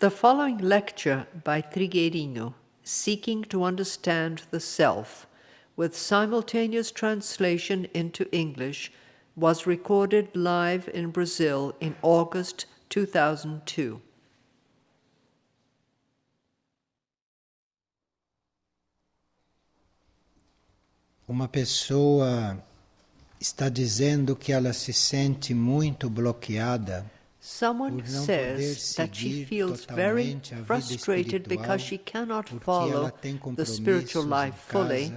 The following lecture by Trigueirinho, Seeking to Understand the Self, with simultaneous translation into English, was recorded live in Brazil in August 2002. Uma pessoa está dizendo que ela se sente muito bloqueada. Someone says that she feels very frustrated because she cannot follow the spiritual life fully,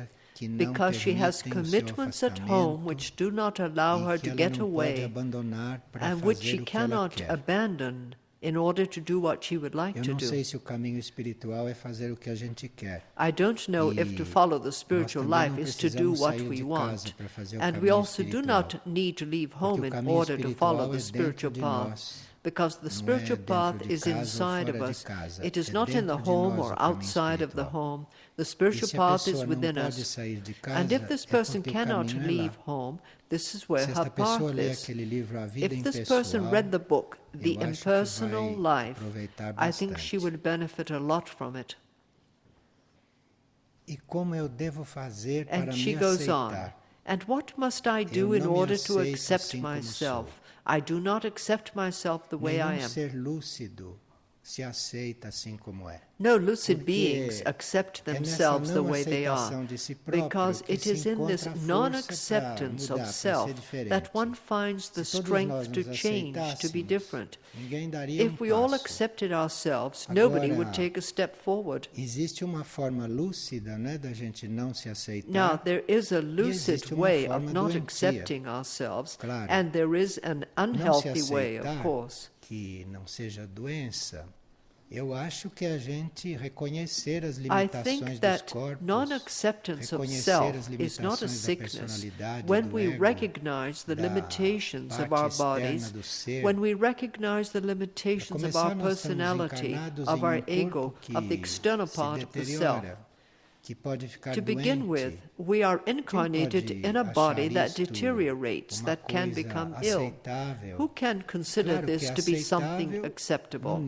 because she has commitments at home which do not allow her to get away, and which she cannot abandon in order to do what she would like to do. I don't know if to follow the spiritual life is to do what we want, and we also do not need to leave home in order to follow the spiritual path. Because the spiritual path is inside of us. It is not in the home or outside of the home. The spiritual path is within us. And if this person cannot leave home, this is where her path is. If this person read the book, The Impersonal Life, I think she would benefit a lot from it. And she goes on. And what must I do in order to accept myself? I do not accept myself the way I am. No lucid beings accept themselves the way they are, because it is in this non-acceptance of self that one finds the strength to change, to be different. If we all accepted ourselves, nobody would take a step forward. Now, there is a lucid way of not accepting ourselves, and there is an unhealthy way, of course. I think that non-acceptance of self is not a sickness when we recognize the limitations of our bodies, when we recognize the limitations of our personality, of our ego, of the external part of the self. To begin with, we are incarnated in a body that deteriorates, that can become ill. Who can consider this to be something acceptable?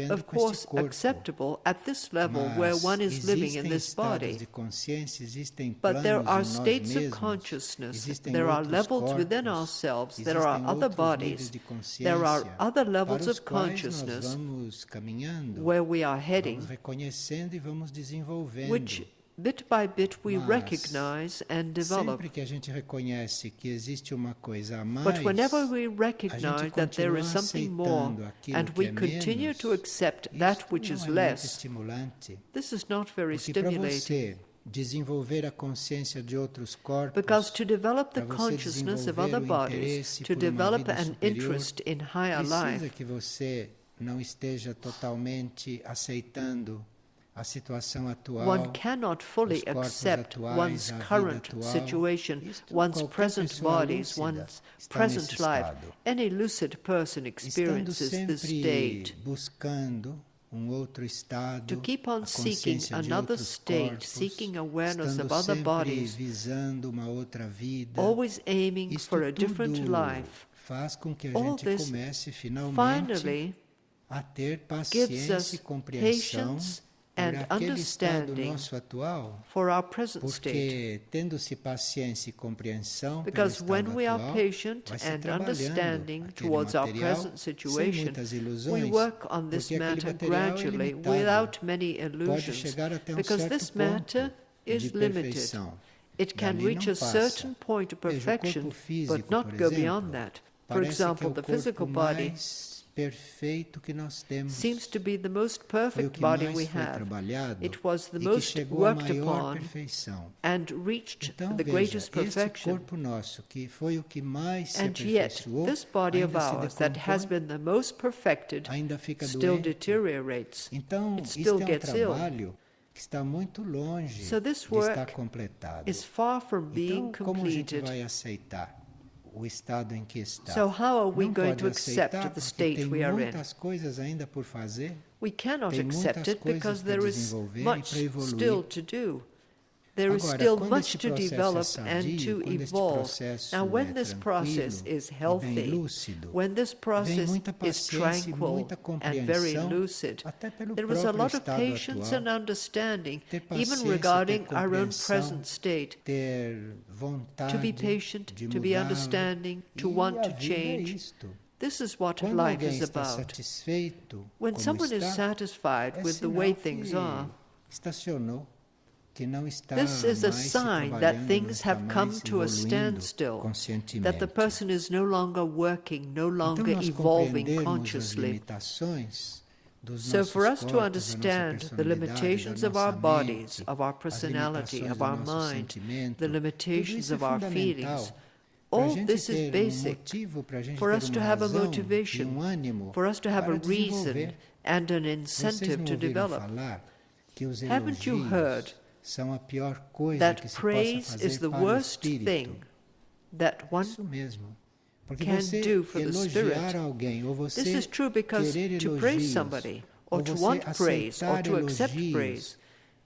Of course, acceptable at this level where one is living in this body. But there are states of consciousness, there are levels within ourselves, there are other bodies, there are other levels of consciousness where we are heading, which bit by bit we recognize and develop. But whenever we recognize that there is something more, and we continue to accept that which is less, this is not very stimulating. Because to develop the consciousness of other bodies, to develop an interest in higher life, one cannot fully accept one's current situation, one's present bodies, one's present life. Any lucid person experiences this state. To keep on seeking another state, seeking awareness of other bodies, always aiming for a different life, all this finally gives us patience and understanding for our present state. Because when we are patient and understanding towards our present situation, we work on this matter gradually without many illusions, because this matter is limited. It can reach a certain point of perfection, but not go beyond that. For example, the physical body seems to be the most perfect body we have. It was the most worked upon and reached the greatest perfection. And yet, this body of ours that has been the most perfected still deteriorates. It still gets ill. So this work is far from being completed. So how are we going to accept the state we are in? We cannot accept it because there is much still to do. There is Agora, still quando much esse to processo develop é sadio, and to quando este evolve. processo Now, when é this process tranquilo is e bem healthy, lúcido, when this vem process muita is paciência e tranquil muita and very compreensão, lucid, até pelo there is a próprio lot of estado patience atual, and understanding, ter even paciência, regarding ter our own compreensão, present state, ter to vontade be patient, de to be mudá-lo. understanding, to E want a to vida é change. isto. This is what Quando life alguém is está about. satisfeito When como someone is está, satisfied é with the way sinal things que are, estacionou, que não está this is a mais se sign that trabalhando, não things está have come mais to a evoluindo standstill, conscientemente. that the person is no longer working, no Então, longer nós evolving compreendermos as consciously. limitações dos So nossos for us to corpos, da nossa understand the personalidade, limitations da of our nossa bodies, mente, of our as personality, limitações of do our nosso mind, sentimento, the tudo limitations isso é of our fundamental feelings, para a all gente this is ter basic motivo, para a gente for ter us to uma have a razão e motivation, ânimo for us to have para a reason desenvolver. and an Vocês incentive não to ouviram develop. falar que os Haven't you heard elogios são a pior coisa that que se possa praise fazer is the para o worst espírito? thing that one Isso mesmo. Porque can você do for the elogiar spirit? alguém, ou você This is true because querer to praise elogios, somebody, or ou to você want praise, or aceitar to accept elogios, praise,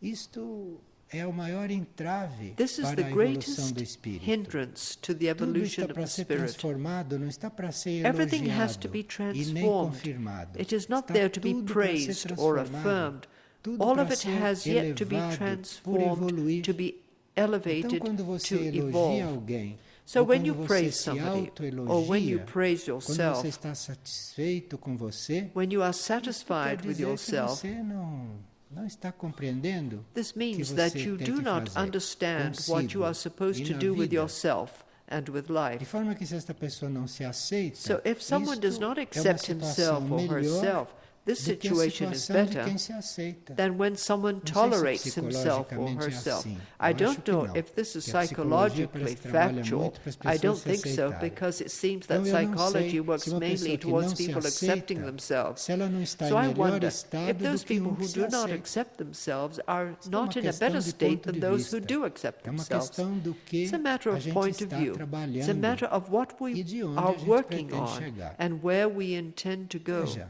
isto é o maior entrave this is para the a evolução greatest do espírito. hindrance to the Tudo evolution está of para the ser spirit. transformado, não está para ser Everything has to elogiado be e nem transformed. confirmado. It is not Está there to be tudo para ser praised or transformado, affirmed. tudo All para of it ser has yet to be elevado, por transformed, evoluir. to be Então, elevated, quando você to elogia evolve. alguém, So ou when quando you você praise se somebody, or when you autoelogia, praise quando você yourself, está satisfeito com você, when you are isso quer satisfied with dizer que yourself, você não está compreendendo this o que means você that you tem do que not fazer understand what you are consigo supposed e to na do with vida. yourself and with De life. forma que se esta pessoa não se aceita, So if someone does isto not é uma accept situação himself or melhor herself, this do que a situation is situação de better quem se aceita. than when someone Não sei se tolerates himself or psicologicamente é herself. assim. I Eu acho don't que know não. if this is Que a psicologia psychologically parece que trabalha factual. muito para as I pessoas don't se think so, aceitarem. because it seems Então that eu não psychology sei works se uma mainly pessoa que towards não se people accepting aceita, themselves. se ela não está So em I melhor wonder if estado do those que people que who se do not aceita. accept themselves are Isto é uma not in a questão better de state ponto than de those who vista. do accept É uma themselves. questão do que It's a matter a of gente point of está view. It's a trabalhando matter of what we e de onde are a gente working pretende on chegar. and where we intend to go. Veja,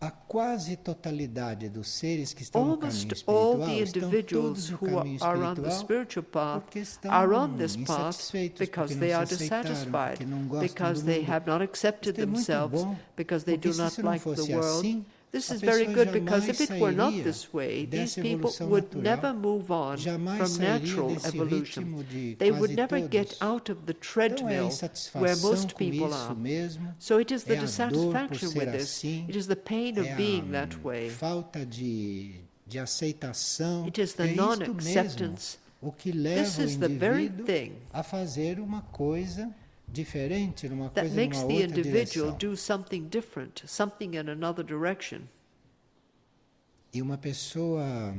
a quase totalidade dos seres que estão no caminho Almost all espiritual the estão individuals todos no who caminho are on the espiritual spiritual path porque estão are on this path insatisfeitos, because porque they não are se aceitaram, dissatisfied, porque não gostam because do they mundo. have not accepted Isto é muito themselves, bom, because they porque do se not isso não like the fosse world. assim, This a is very pessoa good because jamais if it were not sairia this way, these dessa people evolução would natural, never move on jamais from sairia natural desse evolution. ritmo de They quase would never get todos. out of the Então é a treadmill where insatisfação most com people isso are. mesmo, So it is the é a dor por dissatisfaction ser with this. assim, It is the pain é of a being that way. falta de aceitação, It is the é isto mesmo non-acceptance. o que This leva o is the very indivíduo thing a fazer uma coisa diferente, numa that coisa makes numa the outra individual direção. do something different, something in another direction. E uma pessoa,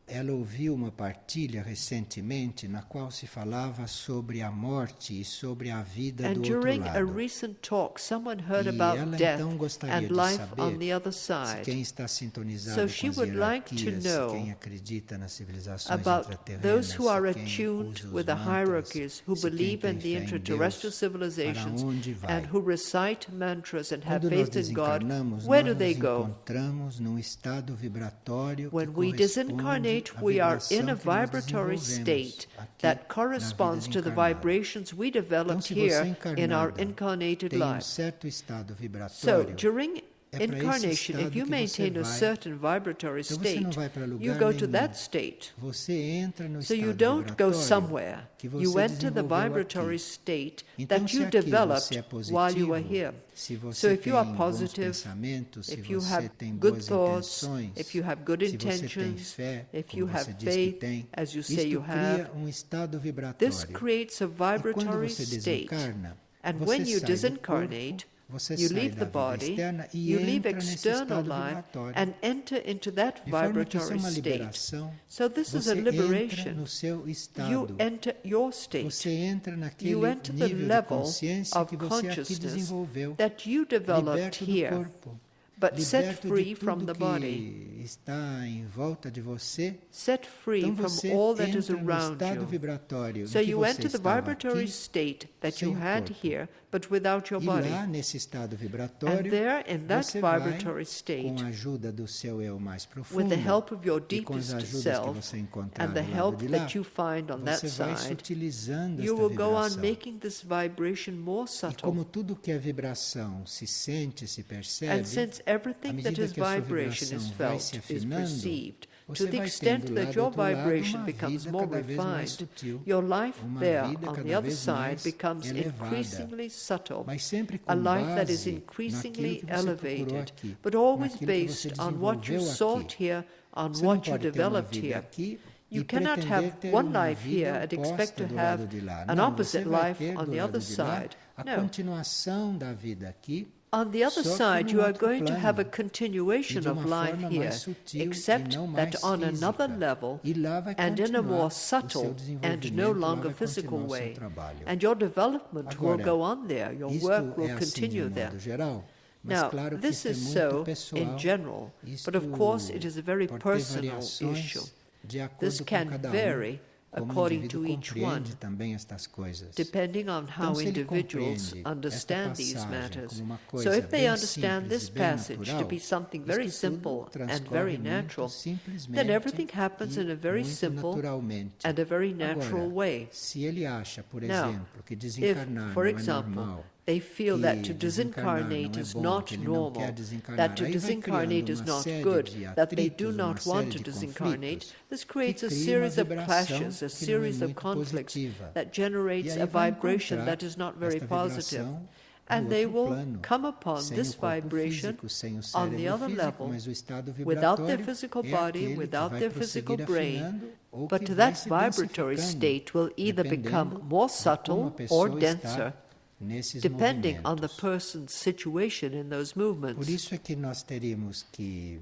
ela ouviu uma partilha recentemente na qual se falava sobre a morte e sobre a vida And do outro during a lado. recent talk, someone heard E about ela death então gostaria and de life saber on the other se side. quem está sintonizado So she com as would like to hierarquias, know se quem acredita nas civilizações about intraterrenas, those who are se quem attuned usa os with the mantras, hierarchies, who se quem believe tem in the fé em intraterrestrial Deus, civilizations, para onde vai? and who recite mantras and have Quando nós faith in God, desencarnamos, where nós do they nos go? encontramos num estado vibratório que When we corresponde disincarnate, à we are vibração in a que nós vibratory desenvolvemos state aqui that na corresponds vida to the encarnada. vibrations we Então, developed se here você in our encarnada incarnated tem life. certo estado So, vibratório, during é para esse incarnation, if estado you que você maintain a vai. certain vibratory Então você não state, vai para lugar you go to nenhum. that state. Você entra no So estado you don't go vibratório somewhere. que você You enter the desenvolveu vibratory aqui. state Então, that se you aqui developed você é while you positivo, were here. se você So if you are tem bons positive, pensamentos, se if you você have tem good boas thoughts, intenções, if you have good se você tem intentions, fé, if como you você have diz que faith, tem, as you say isto you cria have, um estado this vibratório. creates a E quando vibratory você state. desencarna, And você when you sai do disincarnate, corpo, você you sai leave da the vida body, externa e you leave entra nesse external estado life, vibratório. and enter into that De forma que isso é vibratory uma state. liberação. So this is Você a entra liberation. no seu estado. You enter your state. Você entra naquele You enter the nível de level consciência of que você aqui consciousness desenvolveu, that you developed liberto do here, corpo, but set liberto free de from tudo the body. que está em volta de você, set free então from você all that is entra no around estado you. vibratório So em que you você enter the estava vibratory aqui, state that sem you o had corpo. here, but without your E body. lá, nesse estado And vibratório, there, in that você vai, vibratory com state, a ajuda do seu eu mais with profundo the help of your e com as deepest ajudas que self você encontrar and the do lado help de lá, that you find on that você vai side, sutilizando you esta will go on vibração. making this vibration more E subtle. como tudo que é vibração se sente, se And percebe, since à everything that medida is que a sua vibration is vibração vai se felt, is afinando, perceived, to você the vai extent tendo lá that do your outro lado vibration uma becomes vida more cada vez mais refined, sutil, your life uma there vida on cada the other vez side mais becomes elevada, increasingly subtle, mas sempre com a life that is base naquilo increasingly que você procurou elevated, aqui, but always naquilo que você based on what you desenvolveu sought aqui. here, on Você não what you pode ter uma developed vida here. aqui You e cannot pretender have ter one uma life here vida and expect oposta to do have lado de lá. an Não, opposite você vai life ter on do the lado other de lá side. a No. continuação da vida aqui, On the other só que side, num you are outro going to plano, have a e continuation de of uma life forma here, mais sutil e except não that mais on another física. level E lá vai and in a continuar more o seu subtle and no desenvolvimento, lá longer vai physical continuar o seu way. trabalho. And your development will Agora, go on there, your isto work will é assim de continue um there. modo geral, mas Now, claro que this isto é is muito so pessoal. in general, Isto but of course it is a very pode ter personal variações issue. de This acordo com can cada vary como o according indivíduo to each one, compreende também estas coisas. depending on Então, how se ele individuals compreende understand esta these passagem matters. como uma So coisa if they bem understand simples this e bem passage to natural, be something very isto tudo simple and transcorre very muito natural, simplesmente then everything happens e in a very muito simple naturalmente. and a very natural Agora, way. se ele acha, por Now, exemplo, que if, desencarnar for não é example, normal, they feel que that to desencarnar disincarnate não é is bom, not que ele não normal, quer desencarnar, that to aí vai disincarnate criando is uma not série good, de that they do atritos, uma not série want to de disincarnate, conflitos, this que creates a cria uma series of vibração clashes, a que não é series of muito conflicts positiva. that E generates aí a vai vibration encontrar that is not very esta positive. vibração And no they outro will plano, come upon sem this o corpo vibration físico, sem o on cérebro the other físico, level, mas o estado without their vibratório physical é body, aquele que without vai their physical prosseguir brain, afinando ou but que vai that se vibratory densificando, state will either become dependendo more de como a subtle or pessoa denser, está nesses depending on the movimentos. person's situation in those movements. Por isso é que nós teríamos que,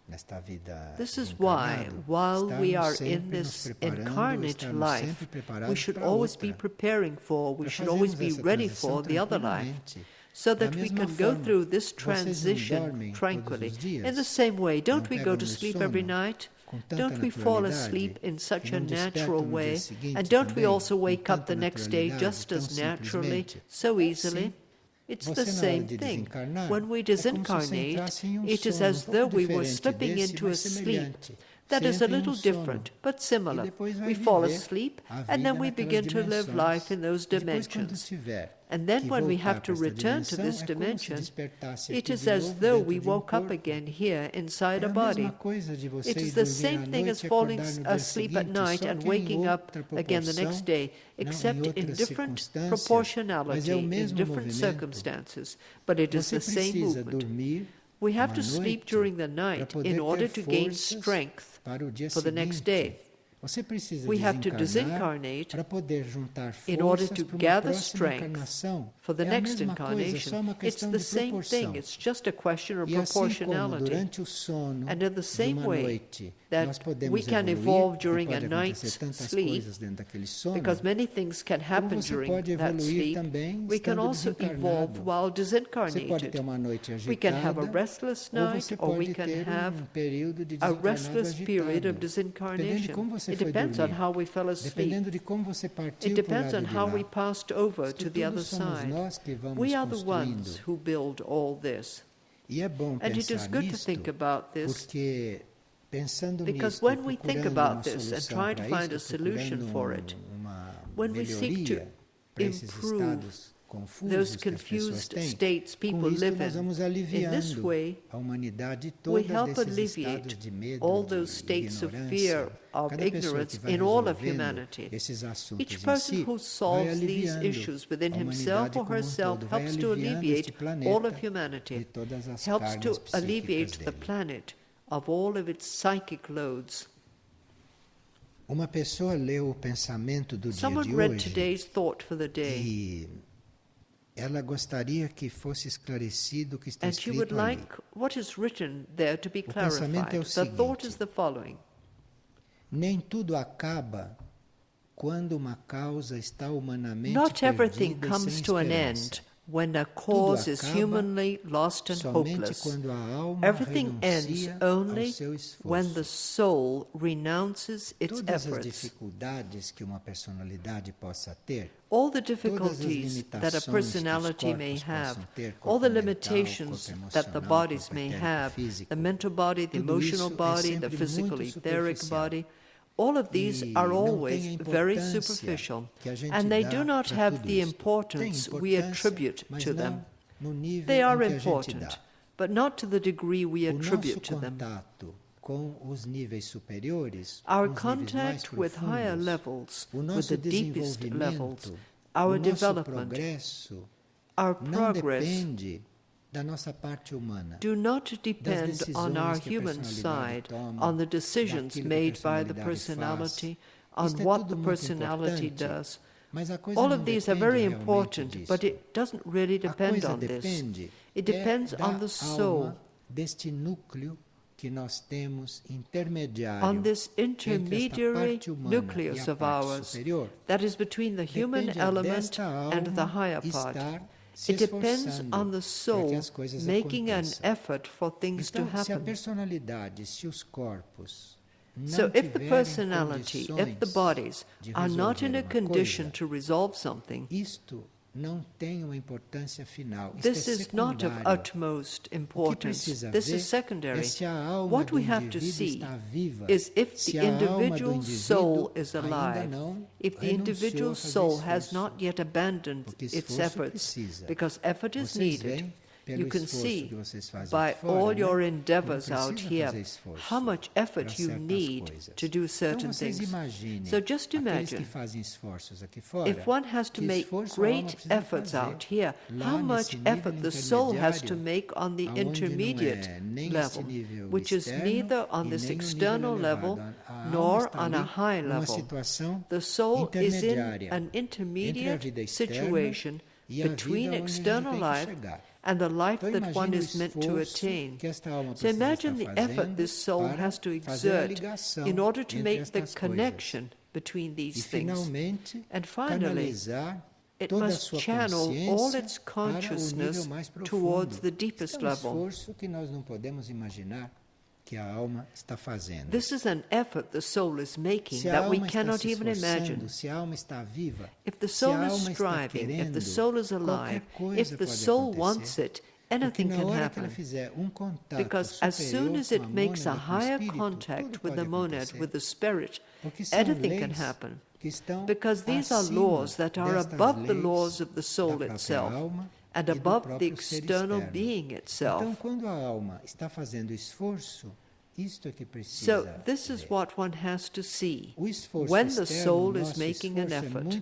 nesta vida This is why, while we are in sempre nos this preparando, incarnate estarmos life, sempre preparados we should para always outra, be preparing for, we para should always fazermos be essa ready transição for the other life, tranquilamente. so Da that we mesma can go forma, through this vocês não transition dormem tranquilly. todos os dias? In the same way, don't Não we go pegam to no sleep every sono night? com tanta Don't we fall naturalidade asleep in such que a não despertam natural no way? dia seguinte And don't we também also com wake up tanta the next day naturalidade, just tão as naturally, simplesmente? so easily? Sim. It's Você, the na hora same de thing. desencarnar, When we é como se você disincarnate, entrasse em it is sono as though we were diferente slipping desse, into a mas sleep semelhante. that Você is a entra em little sono different, but e similar. depois vai We fall viver asleep, a and then vida we naquelas begin to live dimensões. life in those E depois, quando dimensions. tiver And then que when we voltar have to para esta return to dimensão, this é como se dimension, despertasse it aqui is de as novo though dentro we de woke up corpo. again here inside É a a body. mesma coisa de você It is ir the dormir à same thing noite as e falling acordar no dia asleep at seguinte, night só and que em waking up outra again the proporção, next day, não, em except in outras different circunstâncias, mas proportionality, é o in mesmo different movimento. circumstances, but it is Você the same precisa movement. dormir We have uma to sleep noite during the para night poder in order ter to gain forças strength para o dia for the next seguinte. day. Você precisa We have to desencarnar disincarnate para poder juntar in order forças to para uma gather próxima strength encarnação. for the É a next mesma coisa, só incarnation. uma It's questão the de same proporção. thing. It's just a question of E assim como proportionality. durante o sono And in the de same uma way noite that nós podemos we can evoluir, evolve e during a pode acontecer night's tantas sleep, coisas dentro daquele sono, because many things can como happen você during pode that evoluir sleep, também we can estando also evolve desencarnado. while Você pode disincarnated. ter uma noite We can have a agitada, restless ou night, você or we pode can ter have período de a desencarnado restless period of agitado. Dependendo de como disincarnation. você It foi depends on dormir. how we fell asleep. Dependendo de como você partiu It para o depends on lado de how lá. we passed over Isto to the tudo other somos side. nós que vamos We are the construindo. ones who build all this. E é bom And it is pensar good to nisto, think about this, porque pensando because nisto, when we think procurando about uma this and solução trying to para find a isto, solution procurando for it, uma when we seek to melhoria para esses improve estados confusos those que as pessoas confused têm, states people com isto live nós vamos in this aliviando way, a humanidade we toda help desses alleviate estados de medo, all de those states of ignorância. fear, of Cada pessoa que ignorance vai in all of resolvendo humanity. esses assuntos Each em person si, who vai solves these aliviando issues within a himself humanidade or como herself todo, vai helps to aliviando alleviate este planeta all of de humanity, todas as helps cargas to psíquicas alleviate the dele. planet of all of its psychic loads. Uma pessoa leu o pensamento do dia Someone de read hoje today's thought for the day, e ela gostaria que fosse esclarecido o que está and she would escrito ali. like what is written there to be O pensamento é o clarified. The thought seguinte: is the following. Nem tudo acaba quando uma causa está humanamente Not everything perdida e comes sem to an esperança. end when a cause is humanly lost and hopeless. Everything ends only when the soul renounces its efforts. All the difficulties that a personality may have, all the limitations that the bodies may have, the mental body, the emotional body, the physical etheric body, all of these are always very superficial, and they do not have the importance we attribute to them. They are important, but not to the degree we attribute to them. Our contact with higher levels, with the deepest levels, our development, our progress, do not depend on our human side, on the decisions made by the personality, on what the personality does. All of these are very important, but it doesn't really depend on this. It depends on the soul, on this intermediary nucleus of ours that is between the human element and the higher part. It depends on the soul making an effort for things to happen. So if the personality, if the bodies are not in a condition to resolve something, this is not of utmost importance. This is secondary. What we have to see is if the individual soul is alive, if the individual soul has not yet abandoned its efforts, because effort is needed. You can see by all your endeavors out here how much effort you need to do certain things. So just imagine, if one has to make great efforts out here, how much effort the soul has to make on the intermediate level, which is neither on this external level nor on a high level. The soul is in an intermediate situation between external life and the life that one is meant to attain. So imagine the effort this soul has to exert in order to make the connection between these things. And finally, it must channel all its consciousness towards the deepest level. This is an effort the soul is making that we cannot even imagine. If the soul is striving, if the soul is alive, if the soul wants it, anything can happen. Because as soon as it makes a higher contact with the monad, with the spirit, anything can happen. Because these are laws that are above the laws of the soul itself and above the external being itself. So this is what one has to see when the soul is making an effort.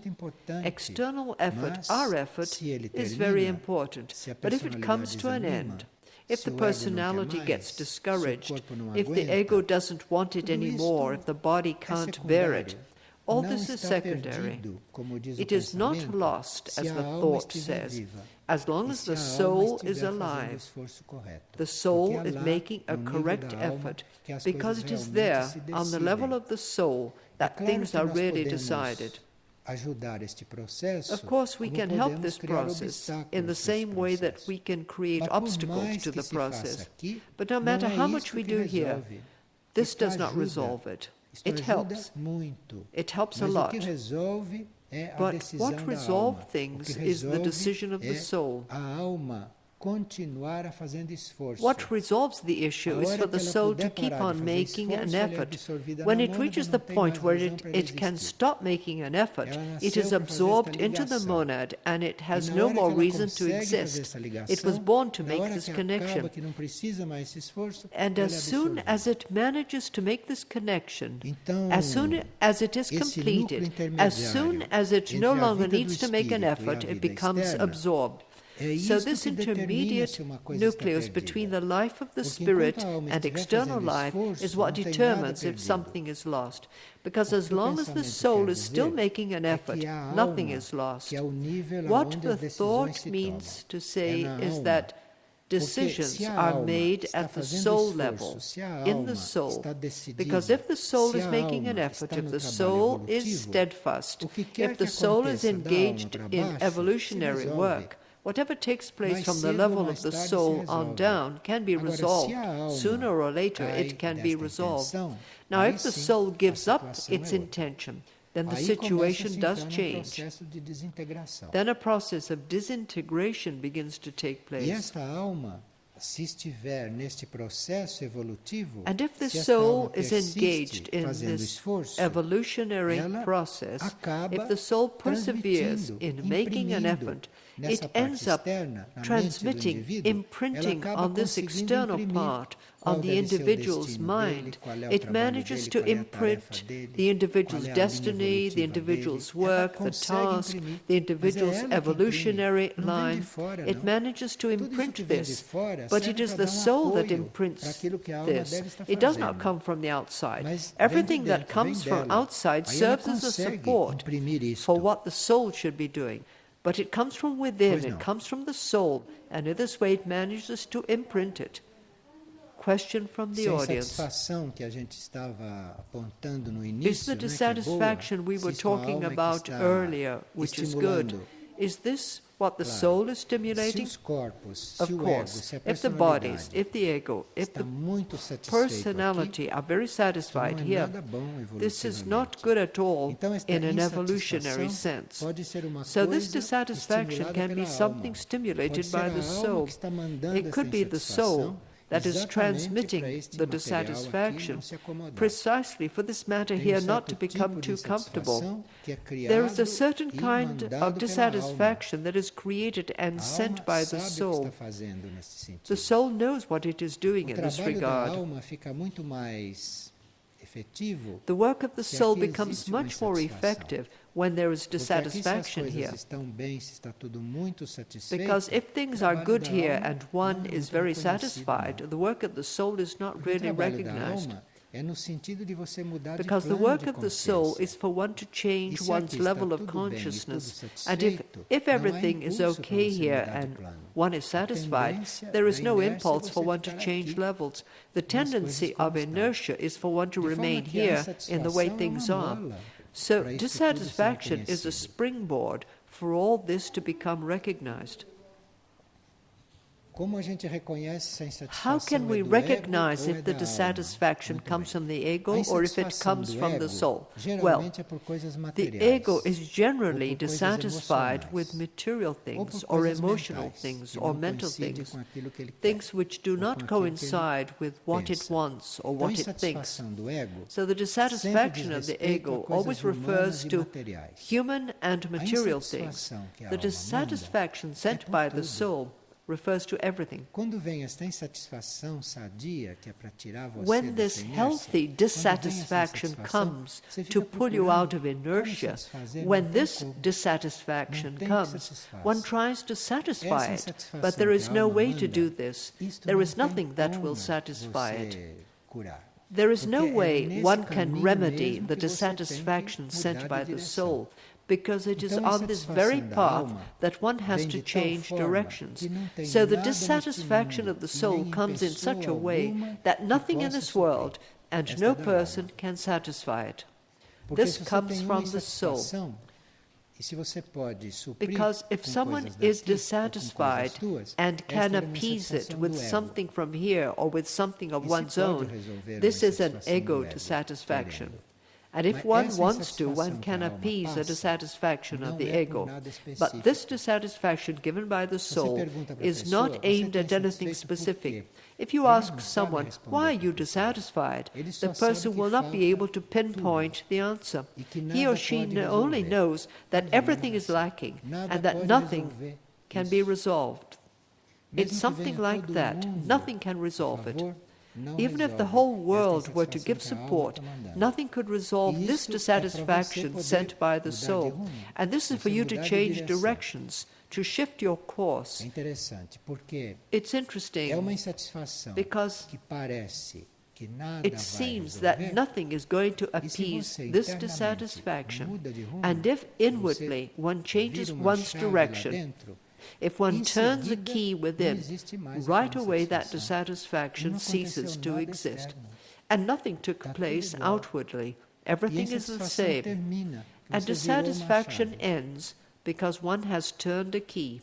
External effort, our effort, is very important. But if it comes to an end, if the personality gets discouraged, if the ego doesn't want it anymore, if the body can't bear it, all this is secondary. It is not lost, as the thought says. As long as the soul is alive, the soul is making a correct effort, because it is there, on the level of the soul, that things are really decided. Of course, we can help this process in the same way that we can create obstacles to the process. But no matter how much we do here, this does not resolve it. It helps. It helps a lot. But what resolves things is the decision of the soul. What resolves the issue is for the soul to keep on making an effort. When it reaches the point where it can stop making an effort, it is absorbed into the monad and it has no more reason to exist. It was born to make this connection. And as soon as it manages to make this connection, as soon as it is completed, as soon as it no longer needs to make an effort, it becomes absorbed. So this intermediate nucleus between the life of the spirit and external life is what determines if something is lost. Because as long as the soul is still making an effort, nothing is lost. What the thought means to say is that decisions are made at the soul level, in the soul. Because if the soul is making an effort, if the soul is steadfast, if the soul is engaged in evolutionary work, Whatever takes place from the level of the soul on down can be resolved. Sooner or later, it can be resolved. Now, if the soul gives up its intention, then the situation does change. Then a process of disintegration begins to take place. Se estiver neste processo evolutivo, and if the soul is engaged in this evolutionary process, if the soul perseveres in making an effort, it ends up transmitting, imprinting on this external part, on the individual's mind. It manages to imprint the individual's destiny, the individual's work, the task, the individual's evolutionary line. It manages to imprint this, but it is the soul that imprints this. It does not come from the outside. Everything that comes from outside serves as a support for what the soul should be doing. But it comes from within, it comes from the soul, and in this way it manages to imprint it. Question from the audience. Is the dissatisfaction we were talking about earlier, which is good, is this what the soul is stimulating? Of course, if the bodies, if the ego, if the personality are very satisfied here, this is not good at all in an evolutionary sense. So this dissatisfaction can be something stimulated by the soul. It could be the soul that is transmitting the dissatisfaction, precisely for this matter here not to become too comfortable. There is a certain kind of dissatisfaction that is created and sent by the soul. The soul knows what it is doing in this regard. The work of the soul becomes much more effective when there is dissatisfaction here. Because if things are good here and one is very satisfied, the work of the soul is not really recognized. Because the work of the soul is for one to change one's level of consciousness. And if everything is okay here and one is satisfied, there is no impulse for one to change levels. The tendency of inertia is for one to remain here in the way things are. So dissatisfaction is a springboard for all this to become recognized. How can we recognize if the dissatisfaction comes from the ego or if it comes from the soul? Well, the ego is generally dissatisfied with material things or emotional things or mental things, things which do not coincide with what it wants or what it thinks. So the dissatisfaction of the ego always refers to human and material things. The dissatisfaction sent by the soul refers to everything. When this healthy dissatisfaction comes to pull you out of inertia, when this dissatisfaction comes, one tries to satisfy it, but there is no way to do this. There is nothing that will satisfy it. There is no way one can remedy the dissatisfaction sent by the soul, because it is on this very path that one has to change directions. So the dissatisfaction of the soul comes in such a way that nothing in this world and no person can satisfy it. This comes from the soul. Because if someone is dissatisfied and can appease it with something from here or with something of one's own, this is an ego dissatisfaction. And if one wants to, one can appease the dissatisfaction of the ego. But this dissatisfaction given by the soul is not aimed at anything specific. If you ask someone, why are you dissatisfied? The person will not be able to pinpoint the answer. He or she only knows that everything is lacking and that nothing can be resolved. It's something like that. Nothing can resolve it. Even if the whole world were to give support, nothing could resolve this dissatisfaction sent by the soul. And this is for you to change directions, to shift your course. It's interesting because it seems that nothing is going to appease this dissatisfaction. And if inwardly one changes one's direction, if one turns a key within, right away that dissatisfaction ceases to exist. And nothing took place outwardly. Everything is the same. And dissatisfaction ends because one has turned a key.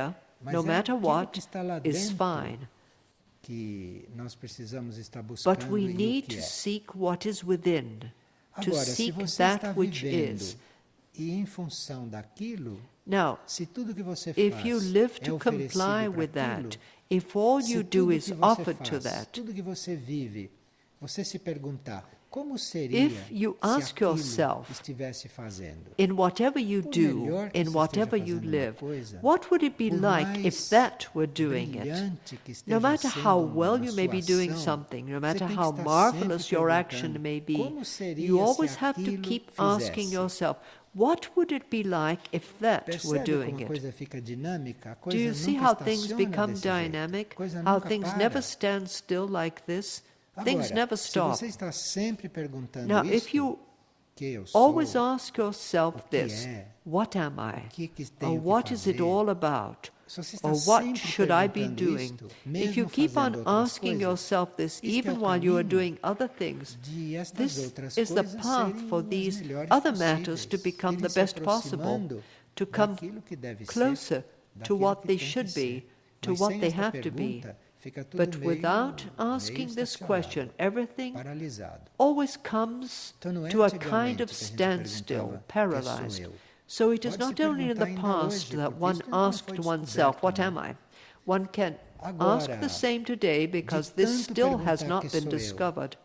there, Mas no é matter aquilo what, que está lá is dentro fine. que nós precisamos estar buscando But we e o need que to é. seek what is within, to Agora, se seek você that está which vivendo is. e em função daquilo, Now, se tudo que você if you faz live é to oferecido comply para with aquilo, that, if all se you do tudo is que você offered to faz, that, tudo que você vive, você se perguntar como seria if you se ask aquilo yourself, estivesse fazendo. in whatever you Por do, melhor que in você whatever esteja you fazendo uma live, coisa, what would it be por like if mais that were doing it? brilhante que No esteja matter how sendo well a you may sua be doing ação, something, no você matter tem que how estar marvelous sempre your perguntando action may be, como seria you se always have to aquilo keep asking fizesse. yourself, what would it be like if that were Percebe como doing a it? coisa fica dinâmica? A Do coisa you see nunca how things estaciona become desse jeito. dynamic? A coisa How nunca things para. never stand still like this? Things Agora, never se stop. você está sempre perguntando Now, if isto, you que eu always sou, ask yourself o que this, é, what am I? o que Or tenho que what is it fazer, all about? se você está Or what sempre should I be perguntando doing? isto, If you mesmo keep on fazendo outras asking coisas, yourself this isto é even o while you are caminho doing other things, de estas this outras is the coisas path serem for as these melhores other matters to possíveis, become irem the se best possible, aproximando to come daquilo que deve ser, closer to daquilo what que they tem que should be, ser. to Mas what sem they esta have to be. pergunta, fica tudo But meio without asking this estacionado, question, everything paralisado. always comes Então não é to a antigamente kind of que a gente standstill, perguntava, paralyzed. "Quem sou eu?" So it is Pode se not only in the perguntar ainda past hoje, that porque one isto ainda não asked foi oneself, descoberto, what não. am I? One can Agora, ask the same today because de this tanto still has perguntar not que been sou eu, discovered.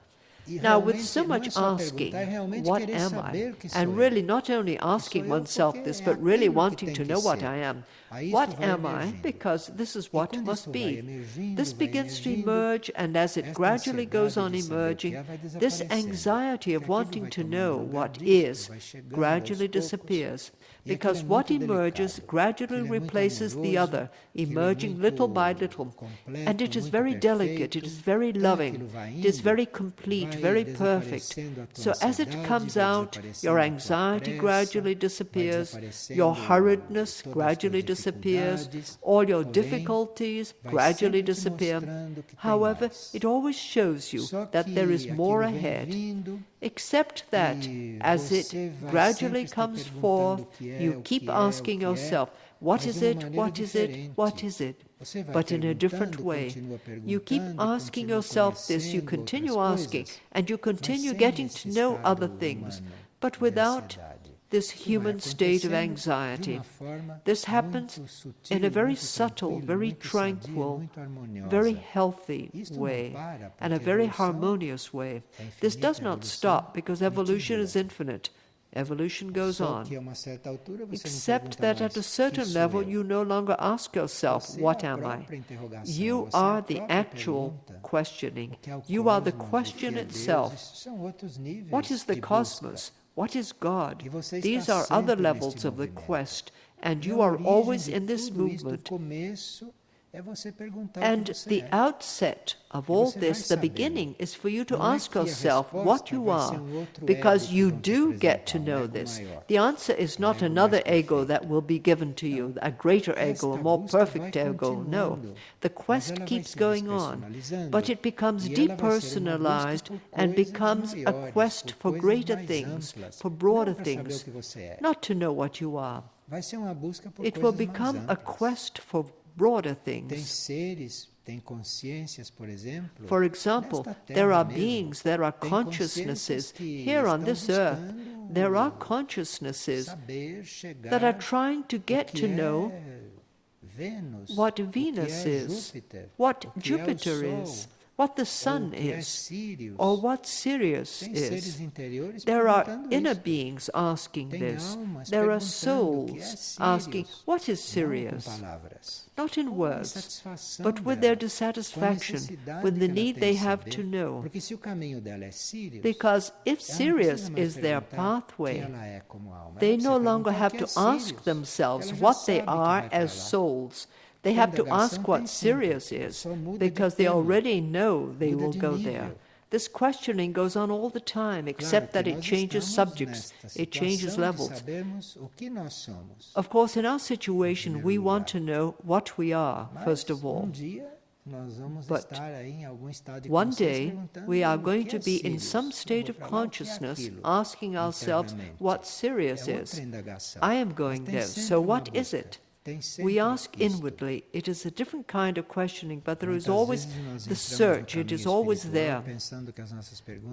e Now, with realmente so não é much só asking, perguntar, é realmente what querer am I? saber que sou And eu. really not only Que sou asking eu oneself porque this, é but really aquilo que wanting tem to que know what ser. I am. Aí What isto vai am I? emergindo. Because this is E what quando must isto vai be. emergindo, This vai begins to emergindo, emerge, and as it esta gradually goes on ansiedade de saber o que emerging, é vai this desaparecendo. anxiety of Porque aquilo wanting vai to tomando know lugar what disto, is vai chegando gradually aos poucos, disappears. e aquilo Because é what muito emerges delicado. gradually Aquilo é muito replaces the amoroso, other, aquilo é emerging little by muito little. completo, And it is muito very delicate, perfeito. it is very Então loving, aquilo vai it is indo, very complete, vai very perfect. desaparecendo a tua So as it ansiedade, comes vai out, desaparecendo your a tua anxiety pressa, gradually vai disappears, desaparecendo your hurriedness todas as gradually tuas disappears, dificuldades, all your porém, difficulties vai gradually sempre te disappear. mostrando que tem However, mais. it always shows you Só that there is que more aquilo vem ahead, vindo except that e as it você vai gradually sempre estar comes perguntando forth, o que é, you o keep que é, asking o que é, yourself, what mas is de uma it, maneira what is it, diferente. what is it? Você vai But in a different perguntando, way. continua You keep perguntando, asking continua yourself this, you conhecendo continue outras asking, coisas, and you mas continue sem getting esse to know other estado things, humano but de without ansiedade. this Isso vai human state of acontecendo de anxiety. uma forma This happens muito sutil, in a very muito subtle, tranquila, very muito sadia, tranquil, muito harmoniosa. very healthy Isto não way, para, and a porque very evolução harmonious way. é This infinita, does not evolução stop because evolution continua. is infinite. Evolution goes Só on. que a uma certa altura você Except não that pergunta at a mais, certain quem sou level eu? you no longer ask yourself, Você é what a am I? própria interrogação, You você é a are the própria actual pergunta. questioning. O que é o You are the cosmos, o question que é Deus, itself. isso são outros níveis What is the de busca. cosmos? What is God? E você These está are other sempre levels neste of the movimento. quest, and E you a are origem always de in this tudo isto, o movement. começo é você perguntar o And que você the é. outset of E all você vai this, the sabendo. beginning, is for you to Não é ask que a yourself what resposta you vai ser are, outro because ego que you vão te do get to apresentar, know ego this. maior, The answer is not ego another mais ego perfeito. that will be given to you, a greater ego, a Esta more busca perfect vai ego. No. continuando, The mas quest ela vai keeps se going on, despersonalizando, but it becomes e ela vai ser uma busca depersonalized por and coisas becomes a maiores, quest por for coisas greater mais things, amplas, for não broader para saber o things, que você é. not to know what you are. Vai ser uma busca por It will coisas mais become a amplas. quest for broader Tem things. seres, tem consciências, por exemplo, For example, nesta there terra are mesmo. beings, there are Tem consciousnesses consciências que here on estão this earth. buscando There are consciousnesses saber chegar that are trying to o get que to know é Vênus, what o que Venus é is, Júpiter, what o que é o Jupiter Sol, is, what the ou Sun o que é is, Sirius. or what Sirius Tem is. seres interiores There are perguntando inner isto. beings asking Tem this. almas There are perguntando o que é souls asking, Sirius. what is Não com Sirius? palavras, Not in com a words, insatisfação but with dela, their com a dissatisfaction, necessidade with que the ela need tem they de have saber. to know. Porque se o caminho dela é Sirius, Because if ela não Sirius precisa mais is their perguntar pathway, quem ela é como alma. they Ela precisa no longer perguntar o have que to é ask Sirius. themselves Ela já what they sabe que are vai para as lá. souls. They Então, have to ask indagação what tem sempre, Sirius is, só muda de because they tema, already know they muda will de go nível. there. This questioning goes on all the time, except that Claro que it nós changes estamos subjects, nesta it changes situação de levels. sabermos o que nós somos. Of course, in our situation, primeiro we want lugar. to know what we are, Mas first of all. dia nós vamos But estar aí em algum estado de one consciência day, perguntando we are o going que to é be in Sirius. some Eu state vou of pra lá, o que é consciousness, aquilo? asking ourselves Internamente. what Sirius É is. outra indagação. I am Mas going tem there, sempre so uma what is busca. it? We ask inwardly. It is a different kind of questioning, but there is always the search. It is always there.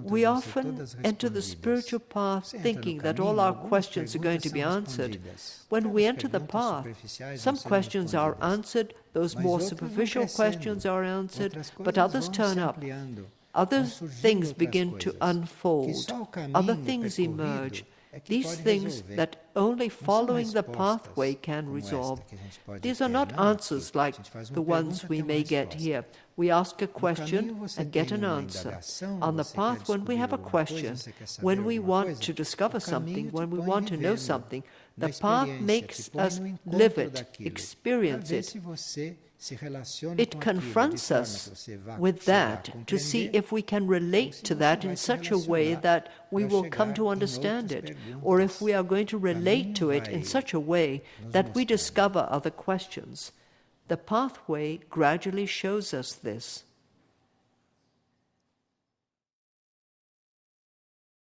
We often enter the spiritual path thinking that all our questions are going to be answered. When we enter the path, some questions are answered, those more superficial questions are answered, but others turn up. Other things begin to unfold. Other things emerge. These things that only following the pathway can resolve. These are not answers like the ones we may get here. We ask a question and get an answer. On the path, when we have a question, when we want to discover something, when we want to know something, the path makes us live it, experience it. It confronts us with that to see if we can relate to that in such a way that we will come to understand it, or if we are going to relate to it in such a way that we discover other questions. The pathway gradually shows us this.